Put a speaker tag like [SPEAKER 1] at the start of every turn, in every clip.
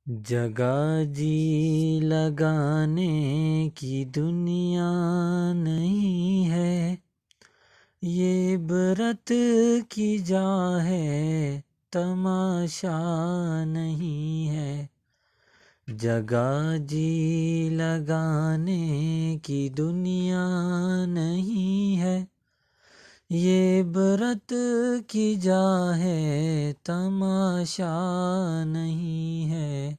[SPEAKER 1] جگہ جی لگانے کی دنیا نہیں ہے، یہ عبرت کی جا ہے، تماشا نہیں ہے۔ جگہ جی لگانے کی دنیا نہیں ہے، یہ عبرت کی جا ہے، تماشا نہیں ہے۔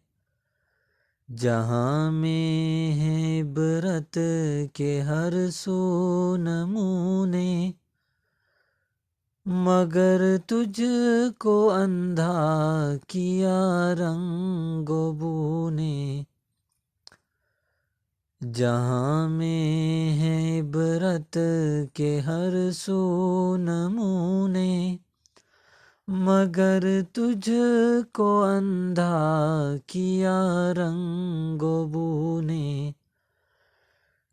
[SPEAKER 1] جہاں میں ہے عبرت کے ہر سو نمونے، مگر تجھ کو اندھا کیا رنگ و بو نے۔ جہاں میں ہے عبرت کے ہر سو نمونے، مگر تجھ کو اندھا کیا رنگ و بو نے۔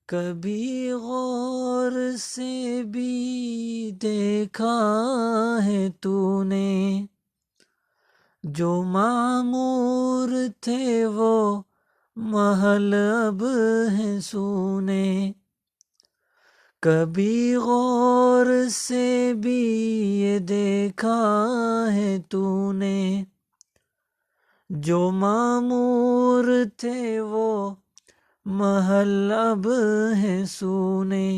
[SPEAKER 1] کبھی غور سے بھی دیکھا ہے تو نے، جو معمور تھے وہ محل اب ہیں سونے۔ کبھی غور سے بھی یہ دیکھا ہے تو نے، جو معمور تھے وہ محل اب ہیں سونے۔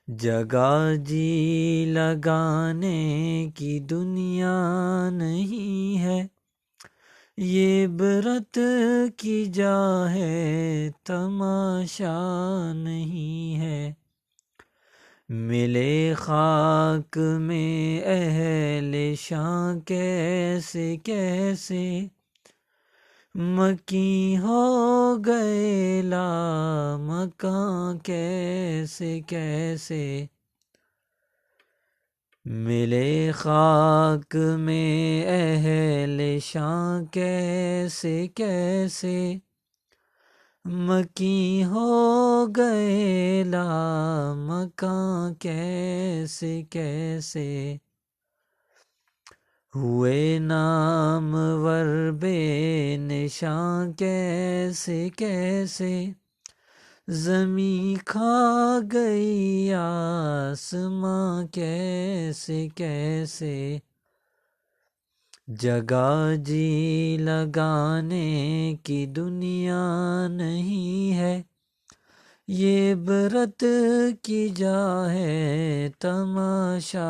[SPEAKER 1] جگہ جی لگانے کی دنیا نہیں ہے، یہ عبرت کی جا ہے، تماشا نہیں ہے۔ ملے خاک میں اہل شاں کیسے کیسے، مکیں ہو گئے لامکاں کیسے کیسے۔ ملے خاک میں اہل شاں کیسے کیسے، مکیں ہو گئے لامکاں کیسے کیسے۔ ہوئے نامور بے نشاں کیسے کیسے، زمیں کھا گئی آسماں کیسے کیسے۔ جگہ جی لگانے کی دنیا نہیں ہے، یہ عبرت کی جا ہے، تماشا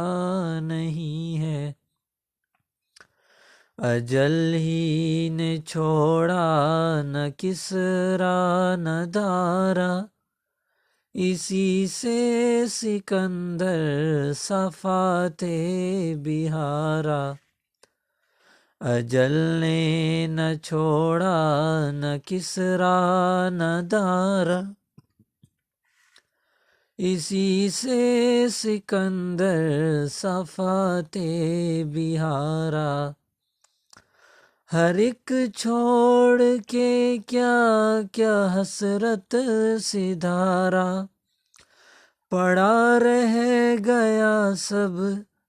[SPEAKER 1] نہیں ہے۔ اجل ہی نے چھوڑا نہ کسریٰ نہ دارا، اسی سے سکندر صفات بہارا۔ اجل نے نہ چھوڑا نہ کسریٰ نہ دارا، اسی سے سکندر صفات بہارا۔ ہر ایک چھوڑ کے کیا کیا حسرت سدھارا، پڑا رہ گیا سب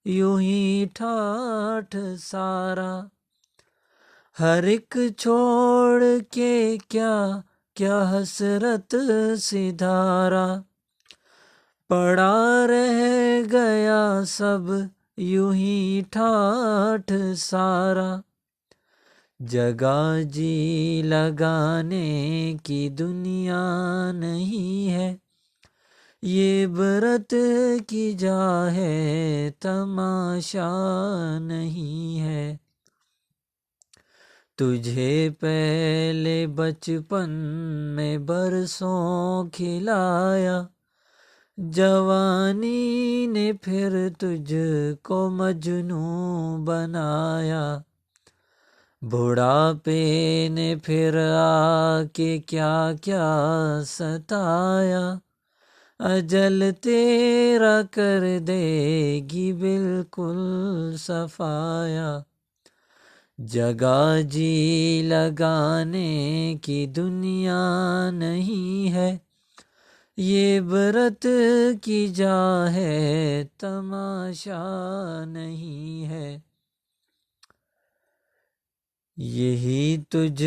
[SPEAKER 1] یوں ہی ٹھاٹھ سارا۔ ہر ایک چھوڑ کے کیا کیا حسرت سدھارا، پڑا رہ گیا سب یوں ہی ٹھاٹھ سارا۔ جگہ جی لگانے کی دنیا نہیں ہے، یہ عبرت کی جا ہے، تماشا نہیں ہے۔ تجھے پہلے بچپن میں برسوں کھلایا، جوانی نے پھر تجھ کو مجنوں بنایا۔ بڑھاپے نے پھر آ کے کیا کیا ستایا، اجل تیرا کر دے گی بالکل صفایا۔ جگہ جی لگانے کی دنیا نہیں ہے، یہ عبرت کی جا ہے، تماشا نہیں ہے۔ یہی تجھ